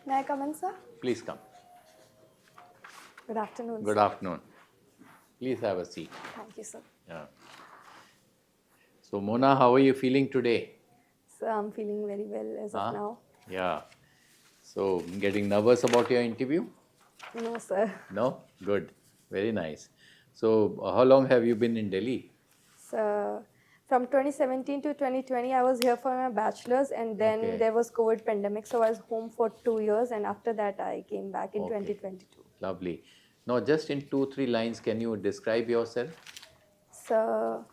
May I come in, sir? Please come. Good afternoon. Good sir. afternoon. Please have a seat. Thank you, sir. Yeah. So, Mona, how are you feeling today? So I'm feeling very well as of now. Yeah. So, getting nervous about your interview? No, sir. No? Good. Very nice. So, how long have you been in Delhi? So from 2017 to 2020, I was here for my bachelor's, and then Okay. there was COVID pandemic, so I was home for 2 years, and after that I came back in Okay. 2022. Lovely. Now, just in 2-3 lines, can you describe yourself? So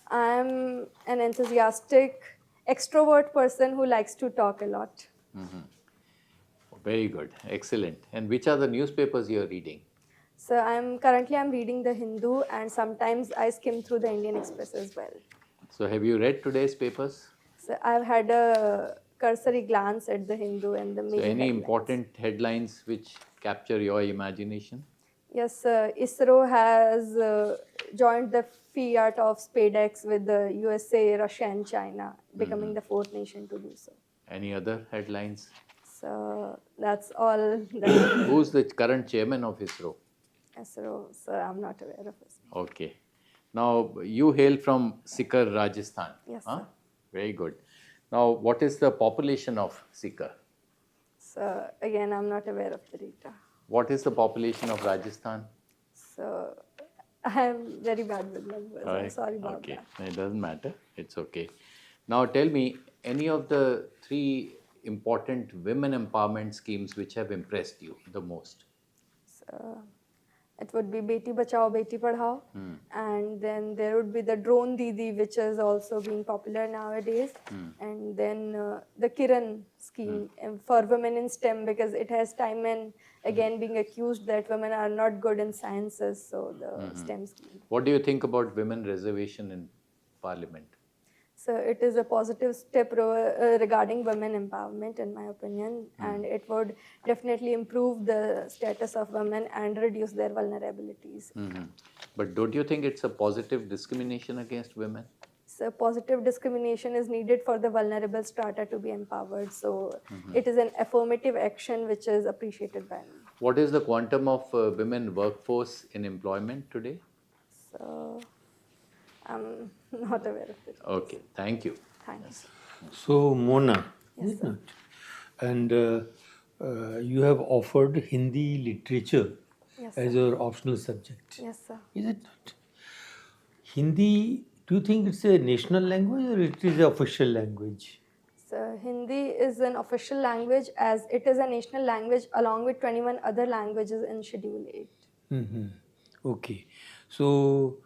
I'm an enthusiastic, extrovert person who likes to talk a lot. Very good. Excellent. And which are the newspapers you are reading? So I'm currently reading the Hindu, and sometimes I skim through the Indian Express as well. So, have you read today's papers? So I've had a cursory glance at the Hindu and the So, main any headlines. important headlines which capture your imagination? Yes, ISRO has joined the fiat of SpaceX with the USA, Russia and China, becoming the fourth nation to do so. Any other headlines? So that's all that Who's the current chairman of ISRO? ISRO, so I'm not aware of it. Okay. Now, you hail from Sikar, Rajasthan. Yes, Huh? sir. Very good. Now, what is the population of Sikar? So again, I'm not aware of the data. What is the population of Rajasthan? So I'm very bad with numbers. I'm Alright. sorry about Okay. that. It doesn't matter. It's okay. Now, tell me, any of the 3 important women empowerment schemes which have impressed you the most? So it would be Beti Bachao, Beti Padhao, and then there would be the Drone Didi, which is also being popular nowadays, and then the Kiran scheme for women in STEM, because it has time and again being accused that women are not good in sciences, so the STEM scheme. What do you think about women reservation in parliament? So it is a positive step regarding women empowerment, in my opinion, and it would definitely improve the status of women and reduce their vulnerabilities. But don't you think it's a positive discrimination against women? So positive discrimination is needed for the vulnerable strata to be empowered. So it is an affirmative action which is appreciated by me. What is the quantum of women workforce in employment today? So I'm not aware of it. Okay, thank you. Thanks. So, Mona, Yes, is it? And you have offered Hindi literature Yes, as sir. your optional subject. Yes, sir. Is it not? Hindi, do you think it's a national language or it is an official language? So Hindi is an official language as it is a national language along with 21 other languages in Schedule 8. Okay. So,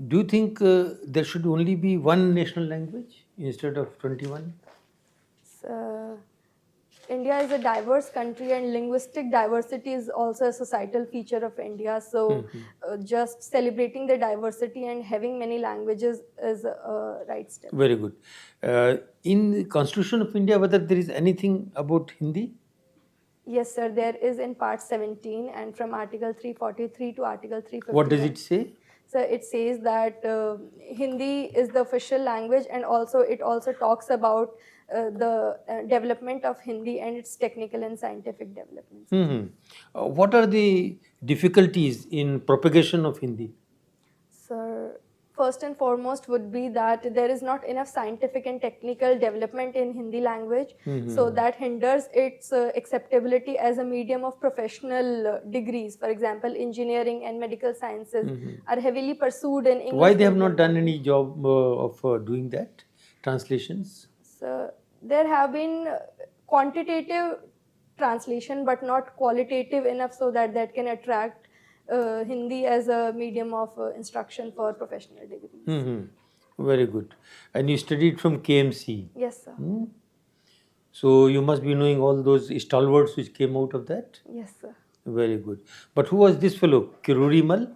do you think there should only be one national language instead of 21? So India is a diverse country and linguistic diversity is also a societal feature of India. So just celebrating the diversity and having many languages is a right step. Very good. In the Constitution of India, whether there is anything about Hindi? Yes, sir, there is in part 17 and from Article 343 to Article 351. What does it say? So it says that Hindi is the official language, and also it also talks about the development of Hindi and its technical and scientific developments. What are the difficulties in propagation of Hindi? So first and foremost would be that there is not enough scientific and technical development in Hindi language, so that hinders its acceptability as a medium of professional degrees. For example, engineering and medical sciences are heavily pursued in English. Why they have not done any job of doing that? Translations? So there have been quantitative translation but not qualitative enough so that that can attract Hindi as a medium of instruction for professional degrees. Very good. And you studied from KMC. Yes, sir. So you must be knowing all those stalwarts which came out of that. Yes, sir. Very good. But who was this fellow? Kirurimal?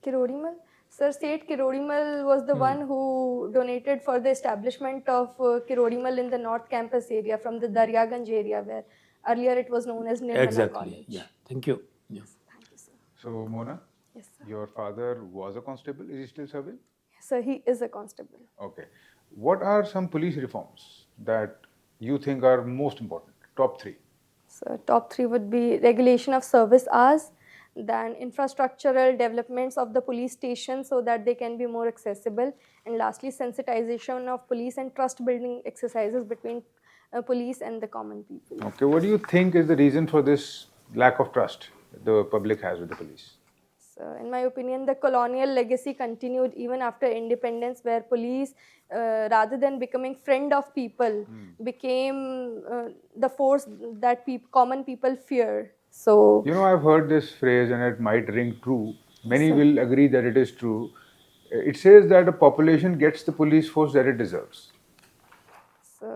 Kirodimal? Sir, Seth Kirodimal was the one who donated for the establishment of Kirodimal in the North Campus area from the Daryaganj area, where earlier it was known as Nirnay Exactly. College. Yeah. Thank you. Yeah. Thank you, sir. So, Mona, Yes, sir. your father was a constable. Is he still serving? So he is a constable. Okay. What are some police reforms that you think are most important? top 3. So top 3 would be regulation of service hours, then infrastructural developments of the police station so that they can be more accessible, and lastly sensitization of police and trust building exercises between police and the common people. Okay, what do you think is the reason for this lack of trust the public has with the police? So in my opinion, the colonial legacy continued even after independence, where police, rather than becoming friend of people, became the force that common people fear. So You know, I've heard this phrase and it might ring true. Many will agree that it is true. It says that a population gets the police force that it deserves. so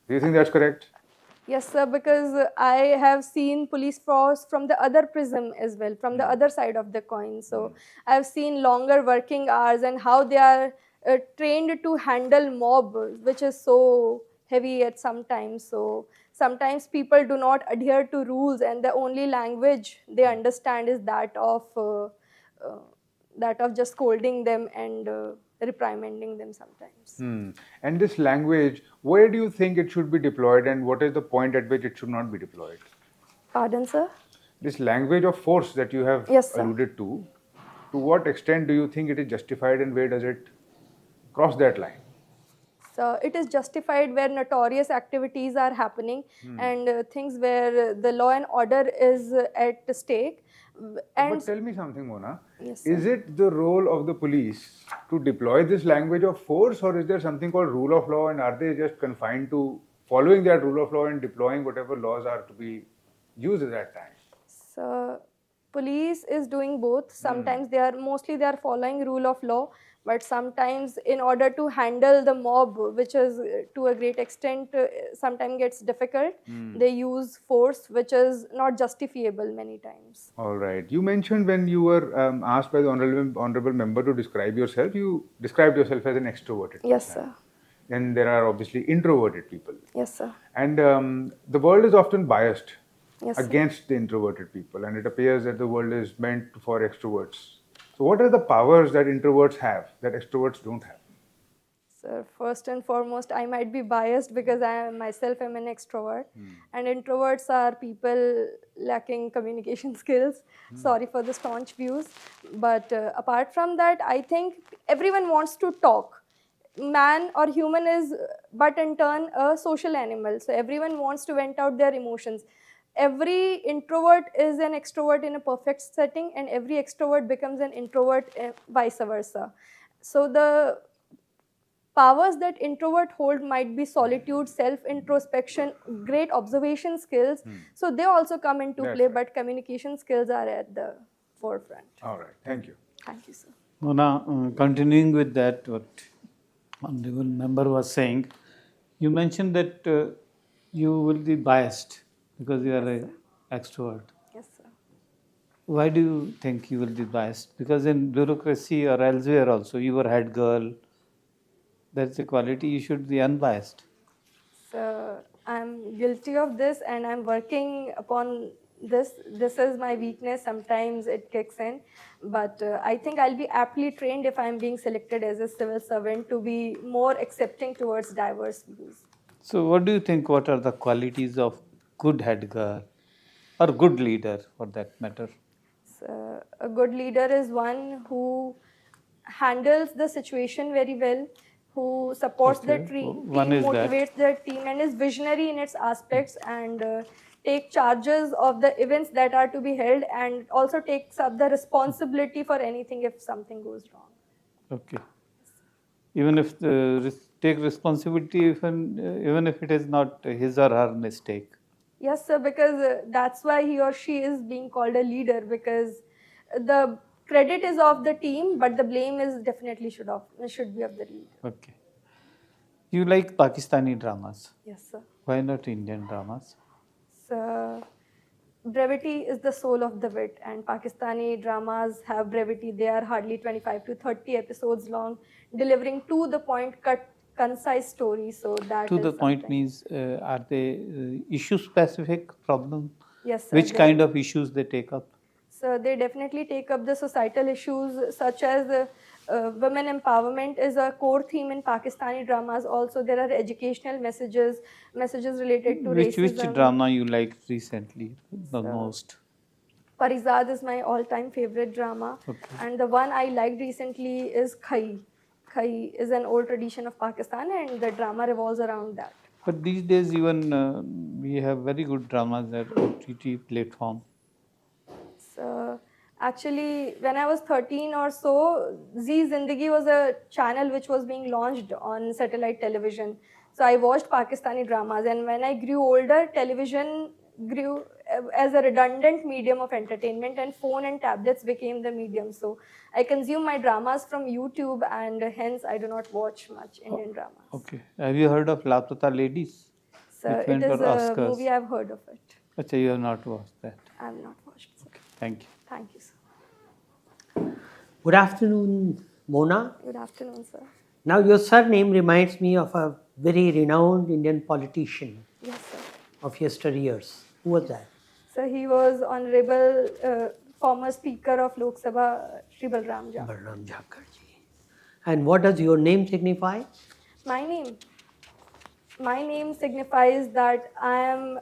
Do you think that's correct? yes, sir, because I have seen police force from the other prism as well, from the other side of the coin. So I have seen longer working hours and how they are trained to handle mob, which is so heavy at some times. So sometimes people do not adhere to rules, and the only language they understand is that of just scolding them and reprimanding them sometimes. And this language, where do you think it should be deployed and what is the point at which it should not be deployed? Pardon, sir? This language of force that you have Yes, sir. alluded to what extent do you think it is justified and where does it cross that line? So it is justified where notorious activities are happening and things where the law and order is at stake. And But tell me something, Mona. Yes, sir. Is it the role of the police to deploy this language of force, or is there something called rule of law, and are they just confined to following that rule of law and deploying whatever laws are to be used at that time? So police is doing both. Sometimes they are following rule of law, but sometimes in order to handle the mob, which is to a great extent sometimes gets difficult, they use force, which is not justifiable many times. All right. You mentioned when you were asked by the honorable member to describe yourself, you described yourself as an extroverted. Yes, sir. Then there are obviously introverted people. Yes, sir. And the world is often biased Yes, sir. against the introverted people, and it appears that the world is meant for extroverts. So, what are the powers that introverts have that extroverts don't have? So first and foremost, I might be biased because I myself am an extrovert, and introverts are people lacking communication skills. Sorry for the staunch views, but apart from that, I think everyone wants to talk. Man or human is but in turn a social animal, so everyone wants to vent out their emotions. Every introvert is an extrovert in a perfect setting, and every extrovert becomes an introvert, vice versa. So the powers that introvert hold might be solitude, self-introspection, great observation skills. So they also come into That's play, right. but communication skills are at the forefront. All right. Thank you. Thank you, sir. Mona, continuing with that, what honorable member was saying, you mentioned that you will be biased because you are an extrovert. Yes, sir. Why do you think you will be biased? Because in bureaucracy or elsewhere also, you were head girl. That's a quality, you should be unbiased. So I'm guilty of this, and I'm working upon this. This is my weakness. Sometimes it kicks in, but I think I'll be aptly trained if I'm being selected as a civil servant to be more accepting towards diverse views. So what do you think, what are the qualities of good head girl or good leader for that matter? So a good leader is one who handles the situation very well, who supports the team, One is that. motivates the team, and is visionary in its aspects, and take charges of the events that are to be held, and also takes up the responsibility for anything if something goes wrong. Okay. Even if take responsibility, even if it is not his or her mistake. Yes, sir, because that's why he or she is being called a leader, because the credit is of the team, but the blame is definitely should be of the leader. Okay. You like Pakistani dramas. Yes, sir. Why not Indian dramas? So, brevity is the soul of the wit, and Pakistani dramas have brevity. They are hardly 25 to 30 episodes long, delivering to the point, concise stories. So that To is the point something. means, are they issue-specific problem? Yes, sir. Which kind of issues they take up? So they definitely take up the societal issues such as women empowerment is a core theme in Pakistani dramas. Also, there are educational messages related to Which racism. drama you liked recently the So- most? Parizad is my all-time favorite drama, Okay. and the one I liked recently is 𝐼𝐻𝐒. 𝐼𝐻𝐒 is an old tradition of Pakistan, and the drama revolves around that. But these days even we have very good dramas at OTT platform. So actually, when I was 13 or so, 𝐍𝐢𝐫𝐬 was a channel which was being launched on satellite television. So I watched Pakistani dramas, and when I grew older, television grew as a redundant medium of entertainment, and phone and tablets became the medium. So I consume my dramas from YouTube, and hence I do not watch much Indian dramas. Okay. Have you heard of Laptata Ladies? So Which it went is for a Oscars. movie, I've heard of it. Acha, you have not watched that. I have not watched. Sir. Okay. Thank you. Thank you, sir. Good afternoon, Mona. Good afternoon, sir. Now, your surname reminds me of a very renowned Indian politician Yes, sir. of yesteryears. Who was that? So he was honorable former speaker of Lok Sabha, Shri Balram Jha. Balram JHAKAR ji. And what does your name signify? My name signifies that I am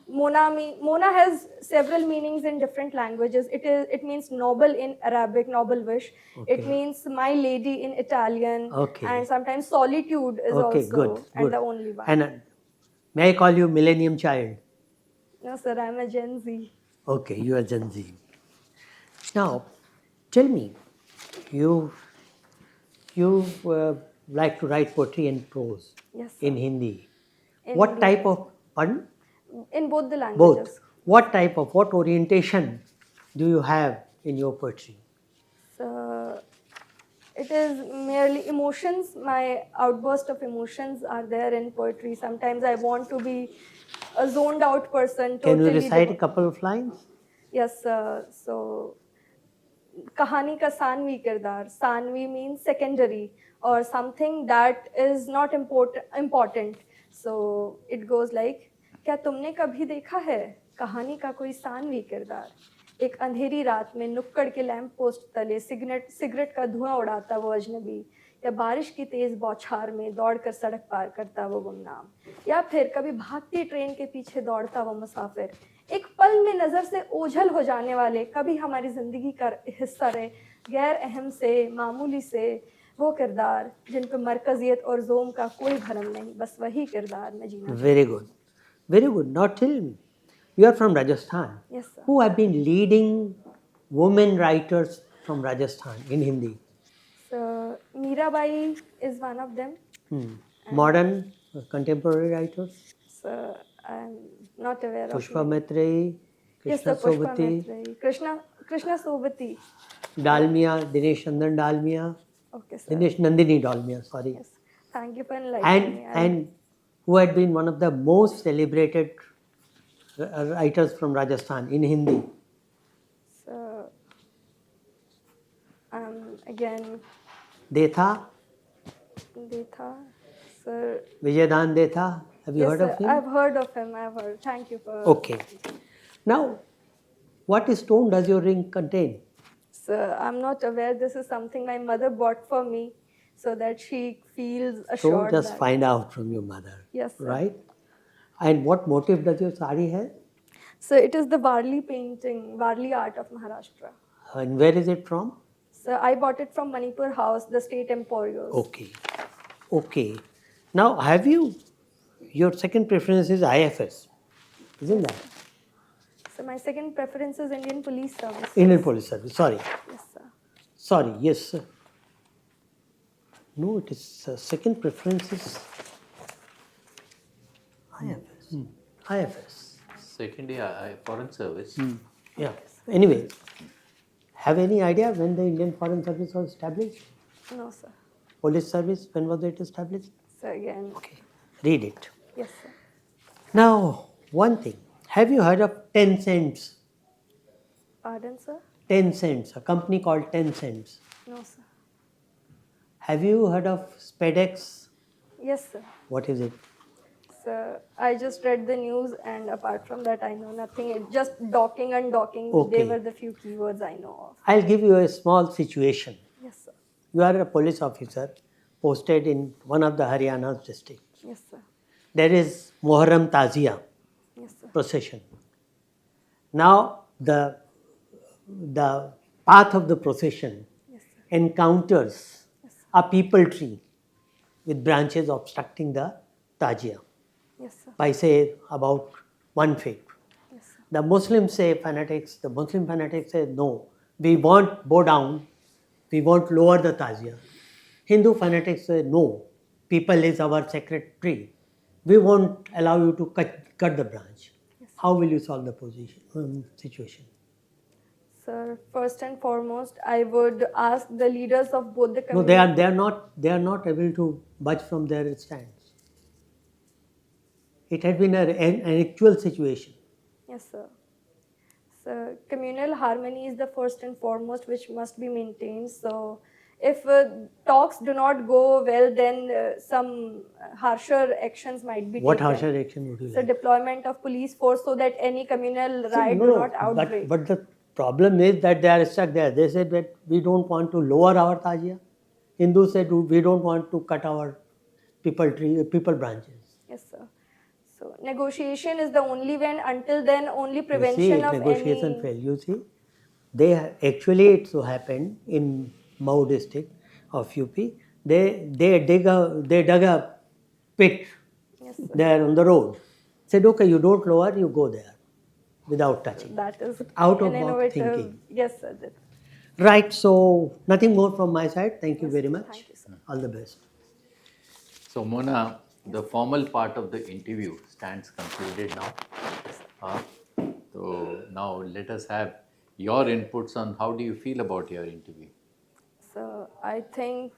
Mona. Mona has several meanings in different languages. It means noble in Arabic, noble wish. Okay. It means my lady in Italian. Okay. And sometimes solitude is Okay, also good. and the only one. And may I call you Millennium Child? No, sir, I'm a Gen Z. Okay, you are Gen Z. Now, tell me, you like to write poetry and prose Yes, sir. in Hindi. In What Hindi. type of, pardon? In both the languages. Both. What type of, what orientation do you have in your poetry? So it is merely emotions. My outburst of emotions are there in poetry. Sometimes I want to be a zoned out person. Can you totally recite a couple of lines? Yes, so कहानी का सानवी किरदार. Sanvi means secondary or something that is not important. So it goes like, क्या तुमने कभी देखा है कहानी का कोई सानवी किरदार, एक अंधेरी रात में नुक्कड़ के लैंप पोस्ट तले सिगरेट का धुआं उड़ाता वो अजनबी, या बारिश की तेज बौछार में दौड़कर सड़क पार करता वो गुमनाम, या फिर कभी भागती ट्रेन के पीछे दौड़ता वो मुसाफिर, एक पल में नज़र से ओझल हो जाने वाले, कभी हमारी ज़िंदगी का हिस्सा रहे, गैर अहम से मामूली से वो किरदार जिन पर मरकजियत और जोम का कोई भरम नहीं, बस वही किरदार मैं जीना. Very good. Very good. Now tell me, you are from Rajasthan. Yes, sir. Who have been leading women writers from Rajasthan in Hindi? So Mirabai is one of them. Modern, contemporary writers? So I'm not aware of. Pushpa Maitrey, Yes, Krishna sir, Pushpa Sobhati, Maitrey. Krishna Sobhati. Dalmia, Dinesh Nandan Dalmia, Okay, sir. Dinesh Nandini Dalmia, sorry. Yes. Thank you for enlightening me. And who had been one of the most celebrated writers from Rajasthan in Hindi? So again, Detha, Detha. Sir. Vijayadan Detha. Have you Yes, heard sir. of him? I've heard of him. I've heard. Thank you for. Okay. Now, what stone does your ring contain? So I'm not aware. This is something my mother bought for me, so that she feels So assured just that. find out from your mother. Yes, sir. Right? And what motif does your sari have? So it is the Varli painting, Varli art of Maharashtra. And where is it from? So I bought it from Manipur House, the State Emporios. Okay. Okay. Now, have you, your second preference is IFS, isn't that? So my second preference is Indian Police Service. Indian Police Service, sorry. Yes, sir. Sorry, yes, sir. No, it is second preference is IFS. IFS. Second, foreign service. Yeah. Anyway, have any idea when the Indian Foreign Service was established? No, sir. Police Service, when was it established? So again, Okay, read it. yes, sir. Now, one thing. Have you heard of 10 cents? Pardon, sir? 10 cents, a company called 10 cents. No, sir. Have you heard of SPEDEX? Yes, sir. What is it? So I just read the news, and apart from that, I know nothing. It just docking and docking. Okay. They were the few keywords I know of. I'll give you a small situation. Yes, sir. You are a police officer posted in one of the Haryana's districts. Yes, sir. There is Muharram Tazia Yes, sir. procession. Now the path of the procession Yes, sir. encounters a people tree with branches obstructing the Tazia Yes, sir. by say about 1 feet. Yes, sir. The Muslim fanatics say no, we won't bow down, we won't lower the Tazia. Hindu fanatics say no, people is our sacred tree. We won't allow you to cut the branch. How will you solve the situation? Sir, first and foremost, I would ask the leaders of both the No, communities. they are not able to budge from their stands. It had been an actual situation. Yes, sir. So, communal harmony is the first and foremost which must be maintained. So, if talks do not go well, then some harsher actions might be What taken. harsher action would you So, like? deployment of police force so that any communal riot do not outbreak. But the problem is that they are stuck there. They said that we don't want to lower our Tazia. Hindus said we don't want to cut our people branches. Yes, sir. So, negotiation is the only way, and until then, only You prevention see, of negotiation any. failed. You see, it so happened in Mau district of UP. They dug a pit Yes, sir. there on the road. Said, okay, you don't lower, you go there without touching. That is Out of an box innovative. thinking. Yes, sir. Right. So nothing more from my side. Thank you Yes, very sir. much. Thank you, sir. All the best. So Mona, the formal part of the interview stands concluded now. So now let us have your inputs on how do you feel about your interview? So I think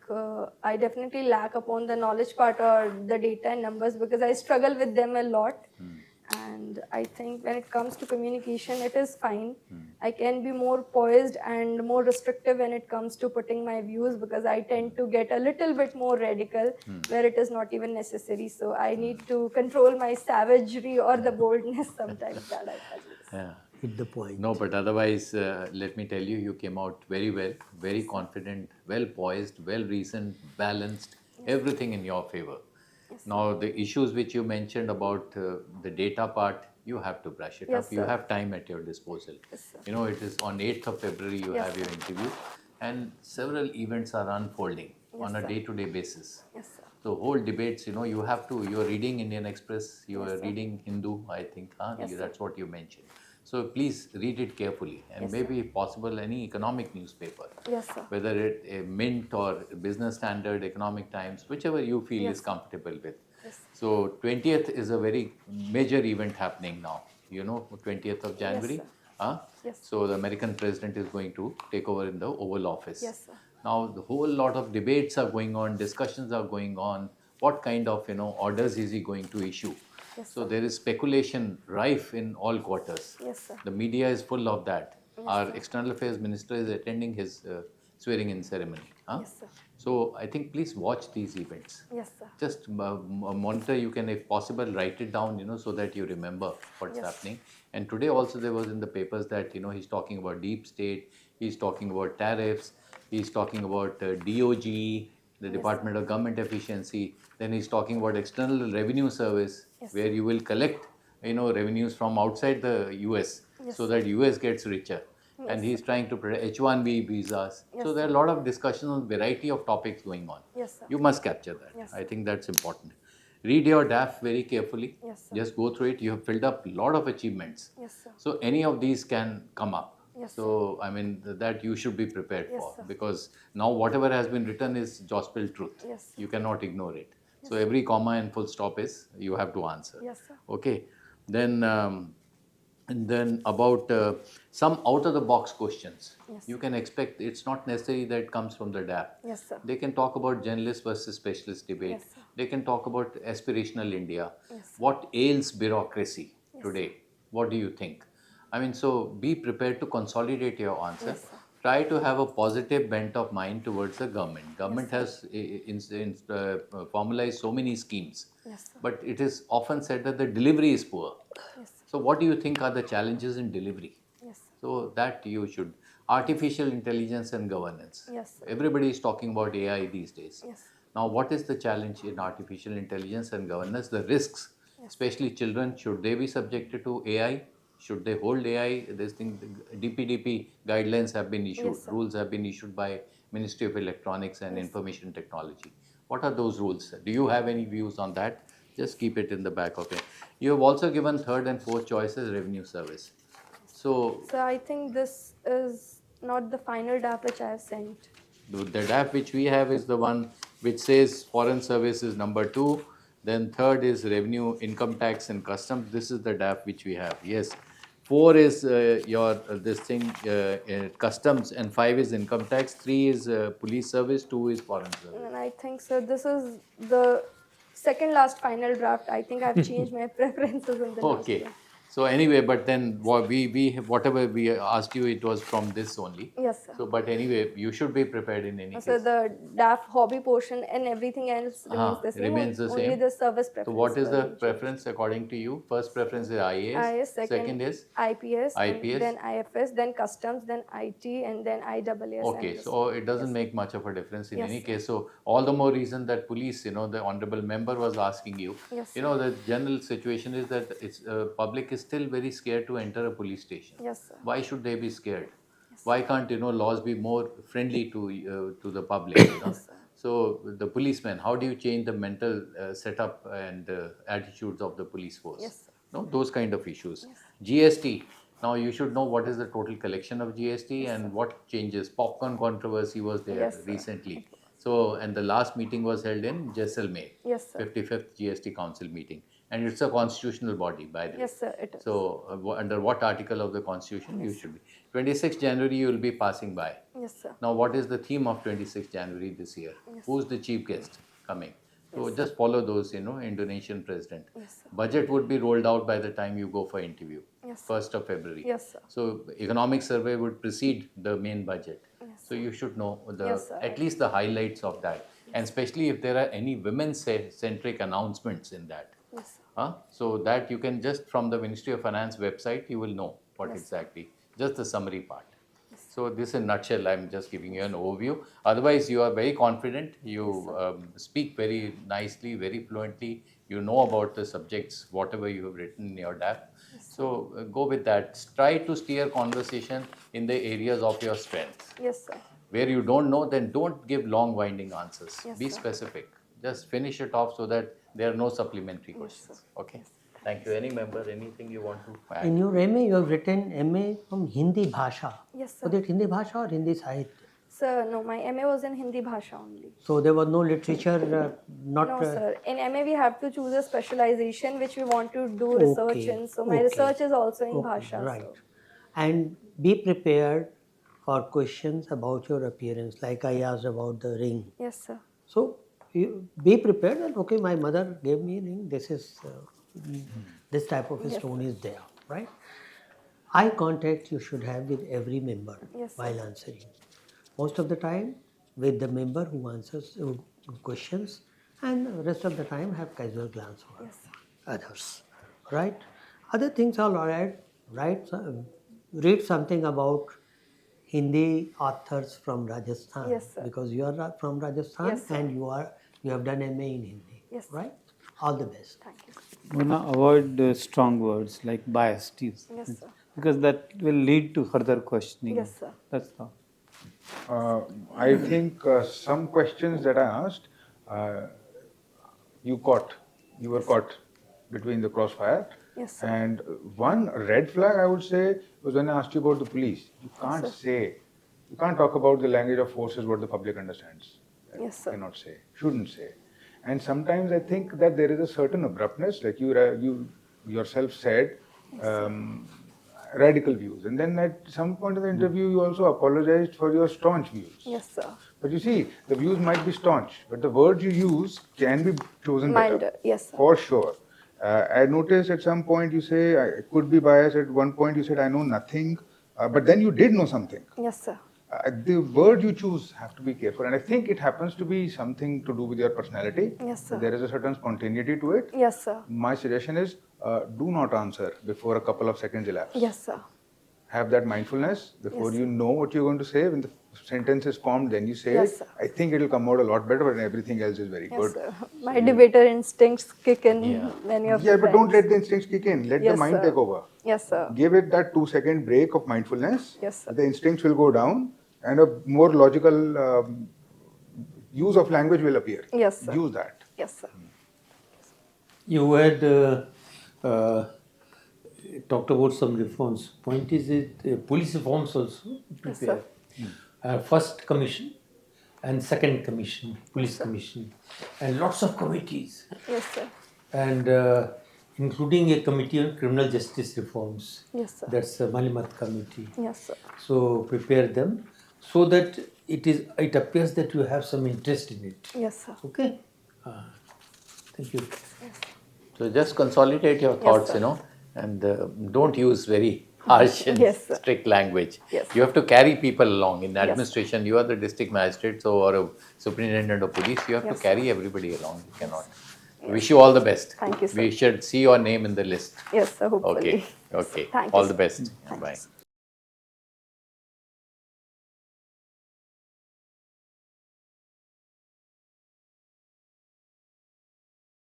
I definitely lack upon the knowledge part or the data and numbers because I struggle with them a lot. And I think when it comes to communication, it is fine. I can be more poised and more restrictive when it comes to putting my views because I tend to get a little bit more radical where it is not even necessary. So I need to control my savagery or the boldness sometimes that I possess. Yeah. Hit the point. No, but otherwise, let me tell you, you came out very well, very confident, well poised, well reasoned, balanced, everything in your favor. Now, the issues which you mentioned about the data part, you have to brush it Yes, up. You sir. have time at your disposal. Yes, sir. You know, it is on 8th of February you Yes, have your sir. interview, and several events are unfolding on a sir. day-to-day basis. Yes, sir. So whole debates, you know, you have to, you are reading Indian Express, you are sir. reading Hindu, I think, Yes, sir. that's what you mentioned. So please read it carefully and Yes, maybe if possible any economic newspaper, Yes, sir. whether it a Mint or Business Standard, Economic Times, whichever you feel Yes, is sir. comfortable with. Yes. So 20th is a very major event happening now, you know, 20th of January. sir. Yes. So the American president is going to take over in the Oval Office. Yes, sir. Now the whole lot of debates are going on, discussions are going on. What kind of, you know, orders is he going to issue? Yes, So sir. there is speculation rife in all quarters. Yes, sir. The media is full of that. Our External Affairs Minister is attending his swearing-in ceremony. Yes, sir. So I think please watch these events. Yes, sir. Just monitor, you can if possible write it down, you know, so that you remember what's Yes. happening. And today also there was in the papers that, you know, he's talking about deep state, he's talking about tariffs, he's talking about DOG, the Department of Government Efficiency, then he's talking about External Revenue Service, Yes, where you will collect, you know, revenues from outside the US, Yes, so that US gets richer. Yes, And he's trying to protect H1B visas. Yes, So there are a lot of discussions on variety of topics going on. Yes, sir. You must capture that. Yes, I think that's important. Read your DAF very carefully. Yes, sir. Just go through it. You have filled up a lot of achievements. Yes, sir. So any of these can come up. Yes, So I mean that you should be prepared Yes, for sir. because now whatever has been written is gospel truth. Yes, sir. You cannot ignore it. So every comma and full stop is you have to answer. Yes, sir. Okay. Then and then about some out of the box questions. Yes. You can expect it's not necessary that it comes from the DAP. Yes, sir. They can talk about generalist versus specialist debate. Yes, sir. They can talk about aspirational India. Yes, sir. What ails bureaucracy today? What do you think? I mean, so be prepared to consolidate your answer. Yes, sir. Try to have a positive bent of mind towards the government. Government has formalized so many schemes, Yes, sir. but it is often said that the delivery is poor. Yes, sir. So what do you think are the challenges in delivery? Yes, sir. So that you should Artificial intelligence and governance. Yes, sir. Everybody is talking about AI these days. Yes. Now, what is the challenge in artificial intelligence and governance? The risks, especially children, should they be subjected to AI? Should they hold AI? This thing, DPDP guidelines have been issued, Yes, sir. rules have been issued by Ministry of Electronics and Information Technology. What are those rules? Do you have any views on that? Just keep it in the back of it. You have also given third and fourth choices revenue service. So So I think this is not the final draft which I have sent. the DAF which we have is the one which says foreign service is number 2, then third is revenue, income tax and customs. This is the DAF which we have. Yes. 4 is your this thing customs, and 5 is income tax, 3 is police service, 2 is foreign service. And I think, sir, this is the second last final draft. I think I've changed my preferences in the last Okay. one. So anyway, but then whatever we asked you, it was from this only. Yes, sir. So but anyway, you should be prepared in any So case. the DAF hobby portion and everything else remains the same. Remains the Only same. the service So preference. what is will the change. preference according to you? First preference is IAS. IAS, second is IPS, IPS. and then IFS, then customs, then IT, and then IAAS. Okay, so it doesn't make much of a difference in Yes, any sir. case. So all the more reason that police, the honorable member was asking you. Yes, The general situation is that it's public is still very scared to enter a police station. Yes, sir. Why should they be scared? Why can't laws be more friendly to the public? So the policemen, how do you change the mental setup and attitudes of the police force? Yes, sir. No, those kind of issues. GST. Now you should know what is the total collection of GST and what changes. Popcorn controversy was there Yes, sir. recently. So, and the last meeting was held in JAISALMER, Yes, sir. 55th GST Council meeting. And it's a constitutional body, by the way. Yes, sir, it is. So, under what article of the constitution you should be? 26th January you will be passing by. Yes, sir. Now, what is the theme of 26th January this year? Who's the chief guest coming? So, just follow those, Indonesian president. Yes, sir. Budget would be rolled out by the time you go for interview, Yes, sir. 1st of February. Yes, sir. So, economic survey would precede the main budget. So, you should know Yes, sir. at least the highlights of that. And especially if there are any women-centric announcements in that. Yes, sir. So that you can just from the Ministry of Finance website, you will know what exactly, just the summary part. So this in a nutshell, I'm just giving you an overview. Otherwise, you are very confident, you speak very nicely, very fluently, you know about the subjects, whatever you have written in your DAF. So go with that. Try to steer conversation in the areas of your strength. Yes, sir. Where you don't know, then don't give long winding answers. Yes, Be sir. specific. Just finish it off so that there are no supplementary questions. Okay. Thank you. Any member, anything you want to add? In your MA, you have written MA from Hindi Bhasha. Yes, sir. Was it Hindi Bhasha or Hindi Sahitya? Sir, no, my MA was in Hindi Bhasha only. So there was no literature, not. No, sir. In MA, we have to choose a specialization which we want to do research Okay, in. So my okay. research is also in Okay, Bhasha. right. So. And be prepared for questions about your appearance, like I asked about the ring. Yes, sir. So you be prepared that, okay, my mother gave me a ring, this is, this type of a stone is there, right? Eye contact you should have with every member Yes, sir. while answering. Most of the time with the member who answers questions, and rest of the time have casual glance for Yes, sir. others, right? Other things are alright, right? Read something about Hindi authors from Rajasthan, Yes, sir. because you are from Rajasthan Yes, sir. and you have done MA in Hindi, Yes, sir. right? All the best. Thank you. Mona, avoid strong words like biased use. Yes, sir. Because that will lead to further questioning. Yes, sir. That's all. I think some questions that I asked, you were caught between the crossfire. Yes, sir. And one red flag I would say was when I asked you about the police. You can't talk about the language of forces what the public understands. Yes, sir. Cannot say, shouldn't say. And sometimes I think that there is a certain abruptness, like you yourself said, radical views. And then at some point in the interview, you also apologized for your staunch views. Yes, sir. But you see, the views might be staunch, but the words you use can be chosen better. Milder. Yes, sir. For sure. I noticed at some point you say, I could be biased. At one point you said, I know nothing. But then you did know something. Yes, sir. The word you choose have to be careful. And I think it happens to be something to do with your personality. Yes, sir. There is a certain spontaneity to it. Yes, sir. My suggestion is, do not answer before a couple of seconds elapse. Yes, sir. have that mindfulness before Yes, you know what you're going to say. When the sentence is formed, then you say Yes, it. sir. I think it'll come out a lot better, but everything else is very Yes, good. sir. My debater instincts kick in Yeah. many of Yeah, the but don't times. let the instincts kick in. Let the Yes, mind sir. take over. Yes, sir. Give it that 2-second break of mindfulness. Yes, sir. The instincts will go down, and a more logical use of language will appear. Yes, sir. Use that. Yes, sir. You had talked about some reforms. Point is it police reforms also Yes, prepare. First commission and second commission, police commission, and lots of committees, Yes, sir. and including a committee on criminal justice reforms. Yes, sir. That's the Malimat committee. Yes, sir. So prepare them so that it appears that you have some interest in it. Yes, sir. Okay. Thank you. So just consolidate your thoughts, sir. and don't use very harsh and Yes, sir. strict language. Yes. You have to carry people along. In Yes. administration, you are the district magistrate or a superintendent of police. You have Yes, to sir. carry everybody along. You cannot. Wish you all the best. Thank you, sir. We should see your name in the list. Yes, sir. Hopefully. Okay. Okay. Thank you, All sir. the best. Thank you, Bye. sir.